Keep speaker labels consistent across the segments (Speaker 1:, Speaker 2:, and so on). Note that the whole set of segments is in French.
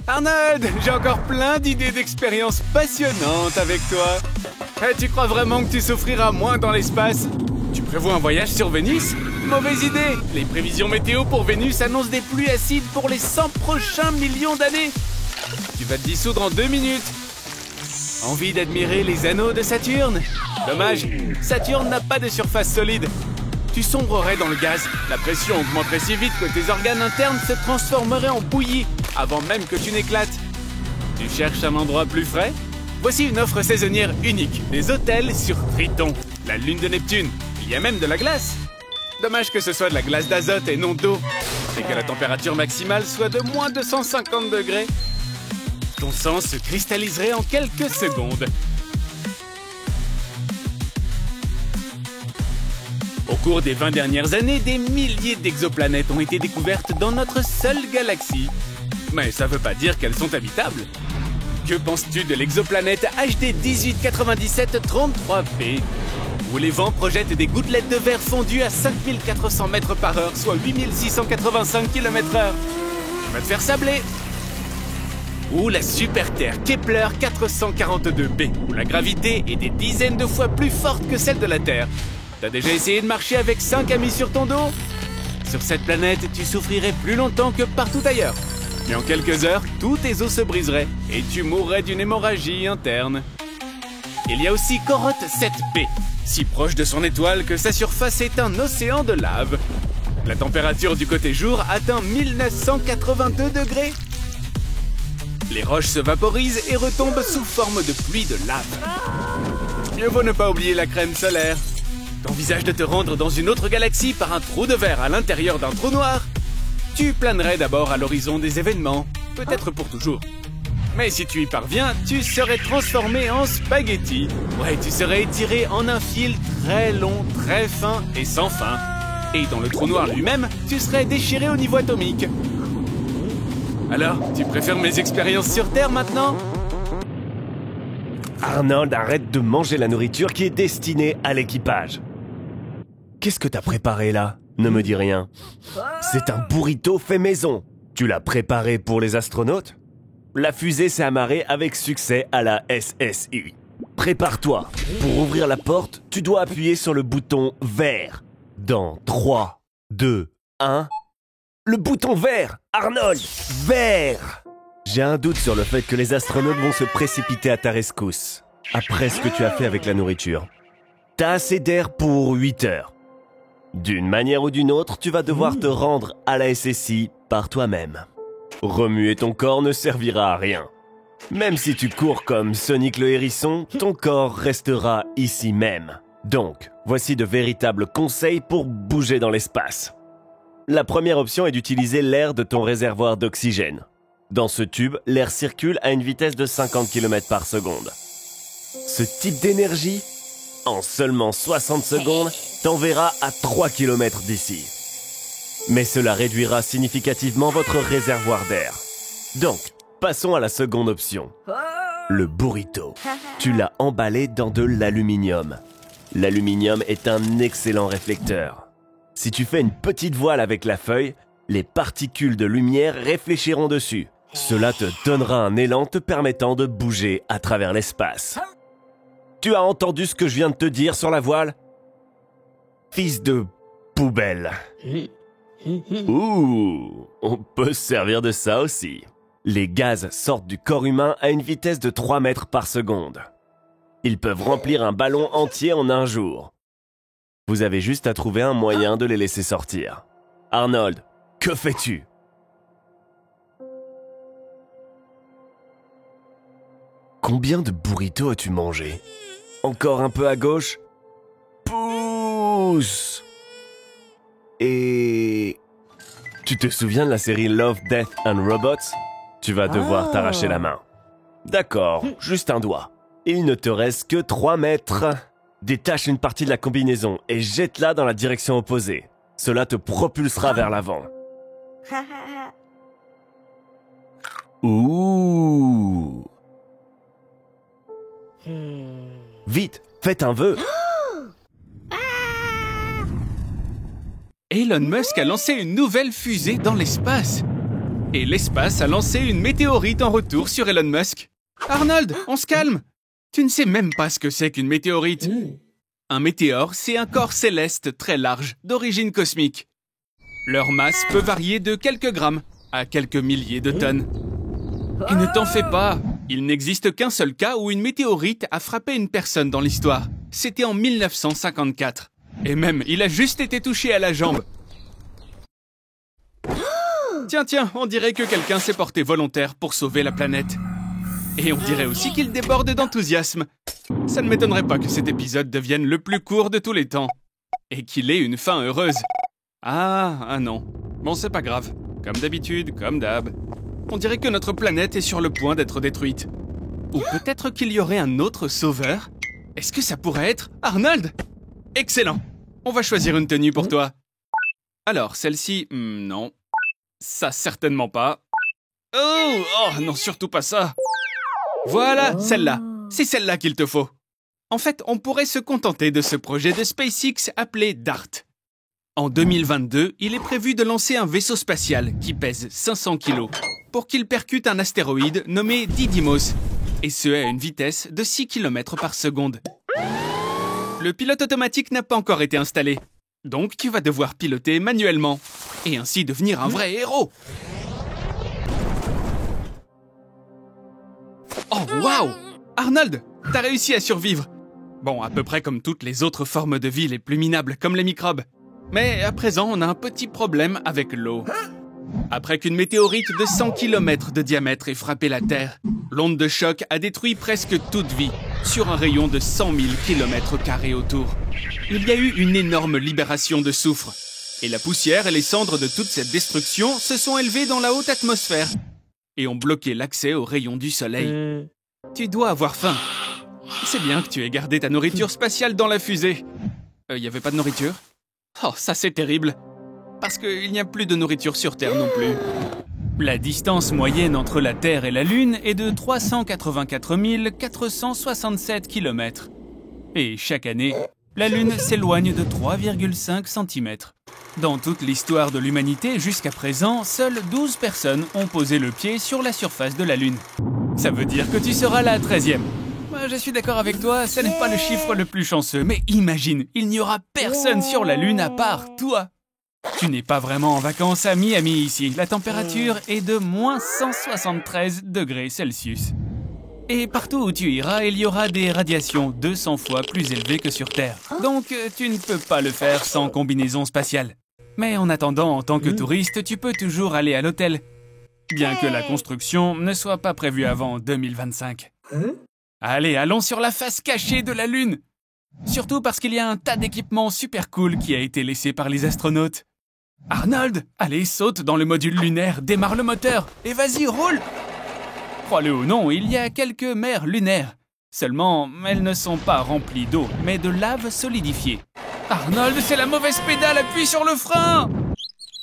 Speaker 1: Arnold, j'ai encore plein d'idées d'expériences passionnantes avec toi. Tu crois vraiment que tu souffriras moins dans l'espace? Tu prévois un voyage sur Vénus? Mauvaise idée! Les prévisions météo pour Vénus annoncent des pluies acides pour les 100 prochains millions d'années. Tu vas te dissoudre en 2 minutes. Envie d'admirer les anneaux de Saturne? Dommage, Saturne n'a pas de surface solide. Tu sombrerais dans le gaz, la pression augmenterait si vite que tes organes internes se transformeraient en bouillie avant même que tu n'éclates. Tu cherches un endroit plus frais? Voici une offre saisonnière unique, des hôtels sur Triton, la lune de Neptune. Il y a même de la glace. Dommage que ce soit de la glace d'azote et non d'eau, et que la température maximale soit de moins de 150 degrés. Ton sang se cristalliserait en quelques secondes. Au cours des 20 dernières années, des milliers d'exoplanètes ont été découvertes dans notre seule galaxie. Mais ça veut pas dire qu'elles sont habitables. Que penses-tu de l'exoplanète HD 1897-33b, où les vents projettent des gouttelettes de verre fondues à 5400 mètres par heure, soit 8685 km/h? Tu vas te faire sabler. Ou la super-Terre Kepler 442b, où la gravité est des dizaines de fois plus forte que celle de la Terre. T'as déjà essayé de marcher avec 5 amis sur ton dos? Sur cette planète, tu souffrirais plus longtemps que partout ailleurs. Mais en quelques heures, tous tes os se briseraient et tu mourrais d'une hémorragie interne. Il y a aussi Corotte 7b, si proche de son étoile que sa surface est un océan de lave. La température du côté jour atteint 1982 degrés. Les roches se vaporisent et retombent sous forme de pluie de lave. Mieux vaut ne pas oublier la crème solaire. T'envisages de te rendre dans une autre galaxie par un trou de verre à l'intérieur d'un trou noir? Tu planerais d'abord à l'horizon des événements, peut-être pour toujours. Mais si tu y parviens, tu serais transformé en spaghetti. Ouais, tu serais étiré en un fil très long, très fin et sans fin. Et dans le trou noir lui-même, tu serais déchiré au niveau atomique. Alors, tu préfères mes expériences sur Terre maintenant?
Speaker 2: Arnold, arrête de manger la nourriture qui est destinée à l'équipage. Qu'est-ce que t'as préparé là? Ne me dis rien. C'est un burrito fait maison. Tu l'as préparé pour les astronautes? La fusée s'est amarrée avec succès à la SSI. Prépare-toi. Pour ouvrir la porte, tu dois appuyer sur le bouton vert. Dans 3, 2, 1... Le bouton vert! Arnold! Vert! J'ai un doute sur le fait que les astronautes vont se précipiter à ta rescousse. Après ce que tu as fait avec la nourriture. T'as assez d'air pour 8 heures. D'une manière ou d'une autre, tu vas devoir te rendre à la SSI par toi-même. Remuer ton corps ne servira à rien. Même si tu cours comme Sonic le hérisson, ton corps restera ici même. Donc, voici de véritables conseils pour bouger dans l'espace. La première option est d'utiliser l'air de ton réservoir d'oxygène. Dans ce tube, l'air circule à une vitesse de 50 km par seconde. Ce type d'énergie, en seulement 60 secondes, t'enverra à 3 km d'ici. Mais cela réduira significativement votre réservoir d'air. Donc, passons à la seconde option. Le burrito. Tu l'as emballé dans de l'aluminium. L'aluminium est un excellent réflecteur. Si tu fais une petite voile avec la feuille, les particules de lumière réfléchiront dessus. Cela te donnera un élan te permettant de bouger à travers l'espace. Tu as entendu ce que je viens de te dire sur la voile? Fils de poubelle. Ouh, on peut se servir de ça aussi. Les gaz sortent du corps humain à une vitesse de 3 mètres par seconde. Ils peuvent remplir un ballon entier en un jour. Vous avez juste à trouver un moyen de les laisser sortir. Arnold, que fais-tu? Combien de burritos as-tu mangé? Encore un peu à gauche? Pousse! Et... Tu te souviens de la série Love, Death and Robots? Tu vas devoir t'arracher la main. D'accord, juste un doigt. Il ne te reste que 3 mètres. Détache une partie de la combinaison et jette-la dans la direction opposée. Cela te propulsera vers l'avant. Ouh! Vite, faites un vœu.
Speaker 1: Elon Musk a lancé une nouvelle fusée dans l'espace. Et l'espace a lancé une météorite en retour sur Elon Musk. Arnold, on se calme. Tu ne sais même pas ce que c'est qu'une météorite. Un météore, c'est un corps céleste très large, d'origine cosmique. Leur masse peut varier de quelques grammes à quelques milliers de tonnes. Et ne t'en fais pas, il n'existe qu'un seul cas où une météorite a frappé une personne dans l'histoire. C'était en 1954. Et même, il a juste été touché à la jambe. Tiens, on dirait que quelqu'un s'est porté volontaire pour sauver la planète. Et on dirait aussi qu'il déborde d'enthousiasme. Ça ne m'étonnerait pas que cet épisode devienne le plus court de tous les temps. Et qu'il ait une fin heureuse. Ah non. Bon, c'est pas grave. Comme d'habitude, comme d'hab. On dirait que notre planète est sur le point d'être détruite. Ou peut-être qu'il y aurait un autre sauveur. Est-ce que ça pourrait être Arnold? Excellent. On va choisir une tenue pour toi. Alors, celle-ci, non. Ça, certainement pas. Oh non, surtout pas ça. Voilà, celle-là. C'est celle-là qu'il te faut. En fait, on pourrait se contenter de ce projet de SpaceX appelé DART. En 2022, il est prévu de lancer un vaisseau spatial qui pèse 500 kg pour qu'il percute un astéroïde nommé Didymos, et ce à une vitesse de 6 km par seconde. Le pilote automatique n'a pas encore été installé, donc tu vas devoir piloter manuellement, et ainsi devenir un vrai héros. Oh waouh! Arnold, t'as réussi à survivre. Bon, à peu près comme toutes les autres formes de vie les plus minables, comme les microbes. Mais à présent, on a un petit problème avec l'eau. Après qu'une météorite de 100 km de diamètre ait frappé la Terre, l'onde de choc a détruit presque toute vie, sur un rayon de 100 000 km² autour. Il y a eu une énorme libération de soufre, et la poussière et les cendres de toute cette destruction se sont élevées dans la haute atmosphère, et ont bloqué l'accès aux rayons du soleil. Tu dois avoir faim. C'est bien que tu aies gardé ta nourriture spatiale dans la fusée. Y avait pas de nourriture? Oh, ça c'est terrible. Parce qu'il n'y a plus de nourriture sur Terre non plus. La distance moyenne entre la Terre et la Lune est de 384 467 km. Et chaque année, la Lune s'éloigne de 3,5 cm. Dans toute l'histoire de l'humanité jusqu'à présent, seules 12 personnes ont posé le pied sur la surface de la Lune. Ça veut dire que tu seras la 13e. Je suis d'accord avec toi, ce n'est pas le chiffre le plus chanceux, mais imagine, il n'y aura personne sur la Lune à part toi. Tu n'es pas vraiment en vacances à Miami ici. La température est de moins 173 degrés Celsius. Et partout où tu iras, il y aura des radiations 200 fois plus élevées que sur Terre. Donc, tu ne peux pas le faire sans combinaison spatiale. Mais en attendant, en tant que touriste, tu peux toujours aller à l'hôtel. Bien que la construction ne soit pas prévue avant 2025. Allez, allons sur la face cachée de la Lune. Surtout parce qu'il y a un tas d'équipements super cool qui a été laissé par les astronautes. Arnold, allez, saute dans le module lunaire, démarre le moteur, et vas-y, roule! Crois-le ou non, il y a quelques mers lunaires. Seulement, elles ne sont pas remplies d'eau, mais de lave solidifiée. Arnold, c'est la mauvaise pédale, appuie sur le frein!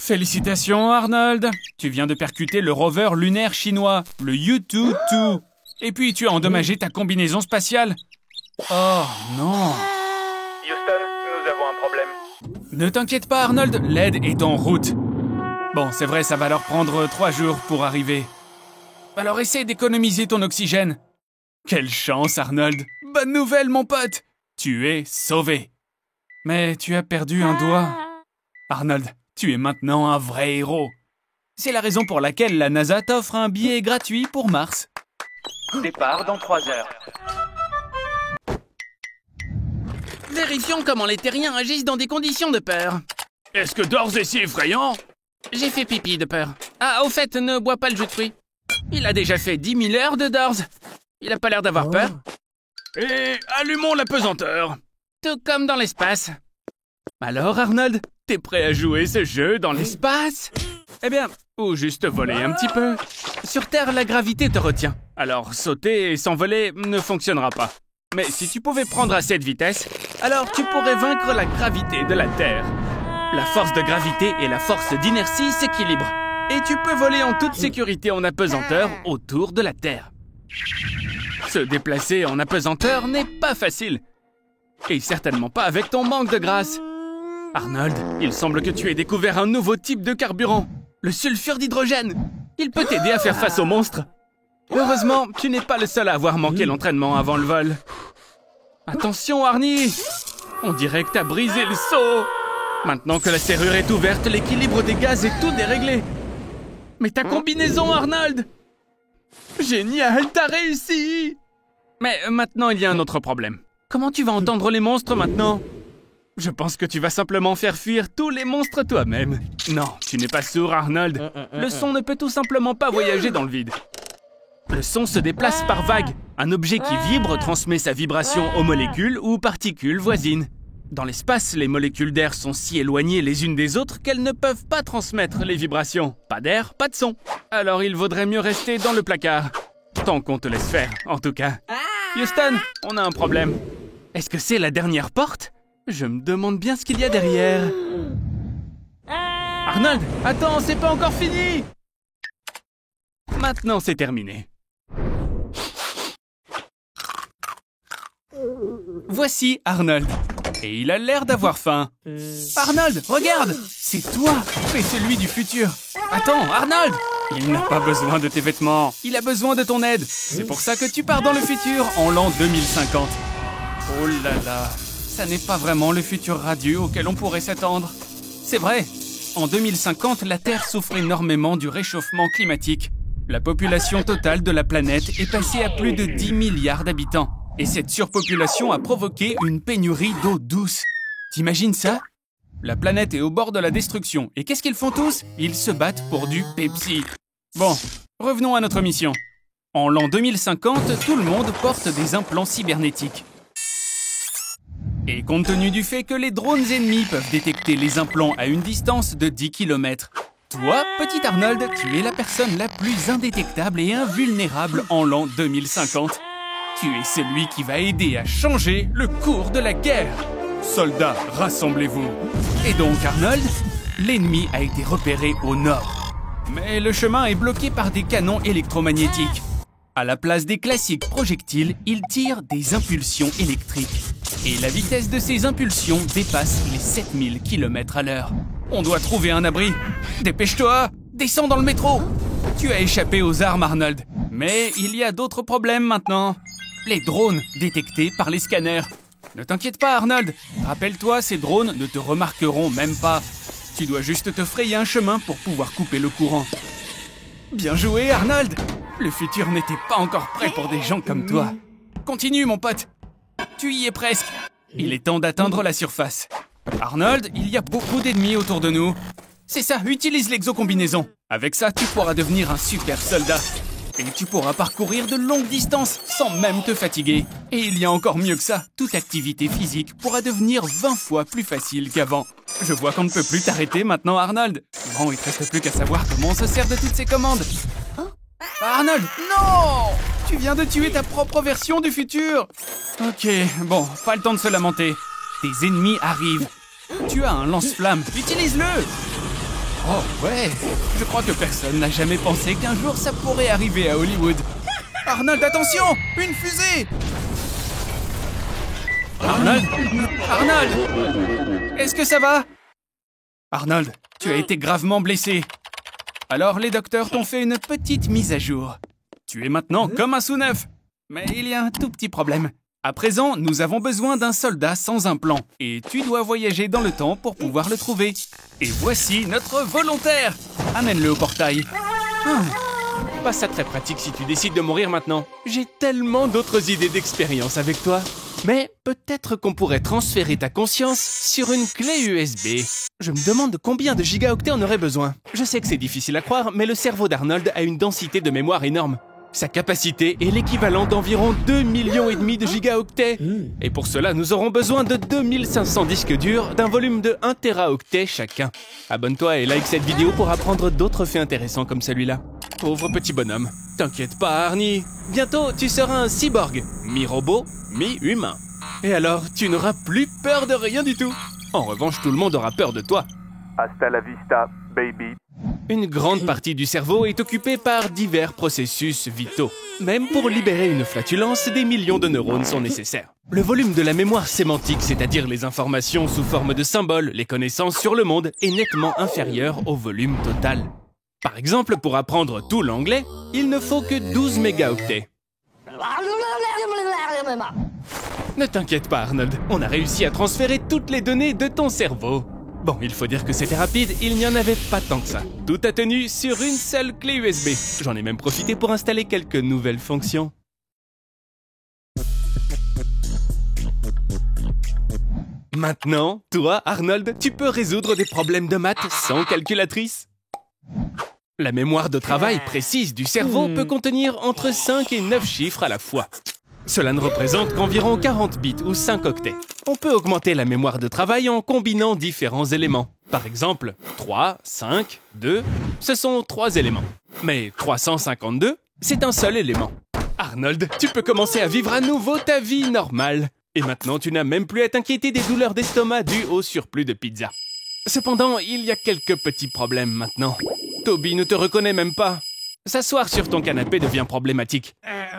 Speaker 1: Félicitations, Arnold. Tu viens de percuter le rover lunaire chinois, le Yutu-2. Et puis, tu as endommagé ta combinaison spatiale. Oh, non.
Speaker 3: Houston, nous avons un problème.
Speaker 1: Ne t'inquiète pas, Arnold, l'aide est en route. Bon, c'est vrai, ça va leur prendre 3 jours pour arriver. Alors essaie d'économiser ton oxygène. Quelle chance, Arnold. Bonne nouvelle, mon pote. Tu es sauvé. Mais tu as perdu un doigt. Arnold, tu es maintenant un vrai héros. C'est la raison pour laquelle la NASA t'offre un billet gratuit pour Mars.
Speaker 3: Départ dans 3 heures.
Speaker 1: Vérifions comment les terriens agissent dans des conditions de peur.
Speaker 3: Est-ce que Dors est si effrayant?
Speaker 1: J'ai fait pipi de peur. Ah, au fait, ne bois pas le jus de fruits. Il a déjà fait 10 000 heures de Dors. Il a pas l'air d'avoir peur.
Speaker 3: Et allumons la pesanteur.
Speaker 1: Tout comme dans l'espace. Alors, Arnold, t'es prêt à jouer ce jeu dans l'espace? Eh bien, ou juste voler un petit peu. Sur Terre, la gravité te retient. Alors, sauter et s'envoler ne fonctionnera pas. Mais si tu pouvais prendre à cette vitesse, alors tu pourrais vaincre la gravité de la Terre. La force de gravité et la force d'inertie s'équilibrent. Et tu peux voler en toute sécurité en apesanteur autour de la Terre. Se déplacer en apesanteur n'est pas facile. Et certainement pas avec ton manque de grâce. Arnold, il semble que tu aies découvert un nouveau type de carburant. Le sulfure d'hydrogène. Il peut t'aider à faire face aux monstres. Heureusement, tu n'es pas le seul à avoir manqué l'entraînement avant le vol. Attention, Arnie! On dirait que t'as brisé le seau. Maintenant que la serrure est ouverte, l'équilibre des gaz est tout déréglé. Mais ta combinaison, Arnold! Génial, t'as réussi! Mais maintenant, il y a un autre problème. Comment tu vas entendre les monstres maintenant? Je pense que tu vas simplement faire fuir tous les monstres toi-même. Non, tu n'es pas sourd, Arnold. Le son ne peut tout simplement pas voyager dans le vide. Le son se déplace par vagues. Un objet qui vibre transmet sa vibration aux molécules ou particules voisines. Dans l'espace, les molécules d'air sont si éloignées les unes des autres qu'elles ne peuvent pas transmettre les vibrations. Pas d'air, pas de son. Alors il vaudrait mieux rester dans le placard. Tant qu'on te laisse faire, en tout cas. Houston, on a un problème. Est-ce que c'est la dernière porte? Je me demande bien ce qu'il y a derrière. Arnold, attends, c'est pas encore fini! Maintenant, c'est terminé. Voici Arnold. Et il a l'air d'avoir faim. Arnold, regarde! C'est toi! C'est celui du futur. Attends, Arnold! Il n'a pas besoin de tes vêtements. Il a besoin de ton aide. C'est pour ça que tu pars dans le futur en l'an 2050. Oh là là, ça n'est pas vraiment le futur radieux auquel on pourrait s'attendre. C'est vrai, en 2050, la Terre souffre énormément du réchauffement climatique. La population totale de la planète est passée à plus de 10 milliards d'habitants. Et cette surpopulation a provoqué une pénurie d'eau douce. T'imagines ça? La planète est au bord de la destruction. Et qu'est-ce qu'ils font tous? Ils se battent pour du Pepsi. Bon, revenons à notre mission. En l'an 2050, tout le monde porte des implants cybernétiques. Et compte tenu du fait que les drones ennemis peuvent détecter les implants à une distance de 10 km, toi, petit Arnold, tu es la personne la plus indétectable et invulnérable en l'an 2050. Tu es celui qui va aider à changer le cours de la guerre. Soldats, rassemblez-vous. Et donc, Arnold, l'ennemi a été repéré au nord. Mais le chemin est bloqué par des canons électromagnétiques. À la place des classiques projectiles, il tire des impulsions électriques. Et la vitesse de ces impulsions dépasse les 7000 km à l'heure. On doit trouver un abri. Dépêche-toi, descends dans le métro. Tu as échappé aux armes, Arnold. Mais il y a d'autres problèmes maintenant. Les drones détectés par les scanners. Ne t'inquiète pas, Arnold. Rappelle-toi, ces drones ne te remarqueront même pas. Tu dois juste te frayer un chemin pour pouvoir couper le courant. Bien joué, Arnold. Le futur n'était pas encore prêt pour des gens comme toi. Continue, mon pote. Tu y es presque. Il est temps d'atteindre la surface. Arnold, il y a beaucoup d'ennemis autour de nous. C'est ça, utilise l'exocombinaison. Avec ça, tu pourras devenir un super soldat. Et tu pourras parcourir de longues distances sans même te fatiguer. Et il y a encore mieux que ça, toute activité physique pourra devenir 20 fois plus facile qu'avant. Je vois qu'on ne peut plus t'arrêter maintenant, Arnold. Bon, il ne reste plus qu'à savoir comment on se sert de toutes ces commandes. Arnold, non! Tu viens de tuer ta propre version du futur. Ok, bon, pas le temps de se lamenter. Tes ennemis arrivent. Tu as un lance-flamme, utilise-le! Oh ouais, je crois que personne n'a jamais pensé qu'un jour ça pourrait arriver à Hollywood. Arnold, attention! Une fusée! Arnold? Arnold! Est-ce que ça va? Arnold, tu as été gravement blessé. Alors les docteurs t'ont fait une petite mise à jour. Tu es maintenant comme un sous-neuf. Mais il y a un tout petit problème. À présent, nous avons besoin d'un soldat sans implant. Et tu dois voyager dans le temps pour pouvoir le trouver. Et voici notre volontaire. Amène-le au portail. Pas ça très pratique si tu décides de mourir maintenant. J'ai tellement d'autres idées d'expérience avec toi. Mais peut-être qu'on pourrait transférer ta conscience sur une clé USB. Je me demande combien de gigaoctets on aurait besoin. Je sais que c'est difficile à croire, mais le cerveau d'Arnold a une densité de mémoire énorme. Sa capacité est l'équivalent d'environ 2,5 millions de gigaoctets. Et pour cela, nous aurons besoin de 2500 disques durs d'un volume de 1 téraoctet chacun. Abonne-toi et like cette vidéo pour apprendre d'autres faits intéressants comme celui-là. Pauvre petit bonhomme. T'inquiète pas, Arnie. Bientôt, tu seras un cyborg. Mi-robot, mi-humain. Et alors, tu n'auras plus peur de rien du tout. En revanche, tout le monde aura peur de toi.
Speaker 3: Hasta la vista, baby.
Speaker 1: Une grande partie du cerveau est occupée par divers processus vitaux. Même pour libérer une flatulence, des millions de neurones sont nécessaires. Le volume de la mémoire sémantique, c'est-à-dire les informations sous forme de symboles, les connaissances sur le monde, est nettement inférieur au volume total. Par exemple, pour apprendre tout l'anglais, il ne faut que 12 mégaoctets. Ne t'inquiète pas, Arnold, on a réussi à transférer toutes les données de ton cerveau. Bon, il faut dire que c'était rapide, il n'y en avait pas tant que ça. Tout a tenu sur une seule clé USB. J'en ai même profité pour installer quelques nouvelles fonctions. Maintenant, toi, Arnold, tu peux résoudre des problèmes de maths sans calculatrice. La mémoire de travail précise du cerveau peut contenir entre 5 et 9 chiffres à la fois. Cela ne représente qu'environ 40 bits ou 5 octets. On peut augmenter la mémoire de travail en combinant différents éléments. Par exemple, 3, 5, 2, ce sont 3 éléments. Mais 352, c'est un seul élément. Arnold, tu peux commencer à vivre à nouveau ta vie normale. Et maintenant, tu n'as même plus à t'inquiéter des douleurs d'estomac dues au surplus de pizza. Cependant, il y a quelques petits problèmes maintenant. Toby ne te reconnaît même pas. S'asseoir sur ton canapé devient problématique.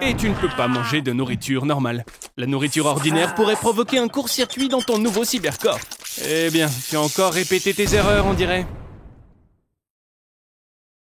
Speaker 1: Et tu ne peux pas manger de nourriture normale. La nourriture ordinaire pourrait provoquer un court-circuit dans ton nouveau cybercorps. Eh bien, tu as encore répété tes erreurs, on dirait.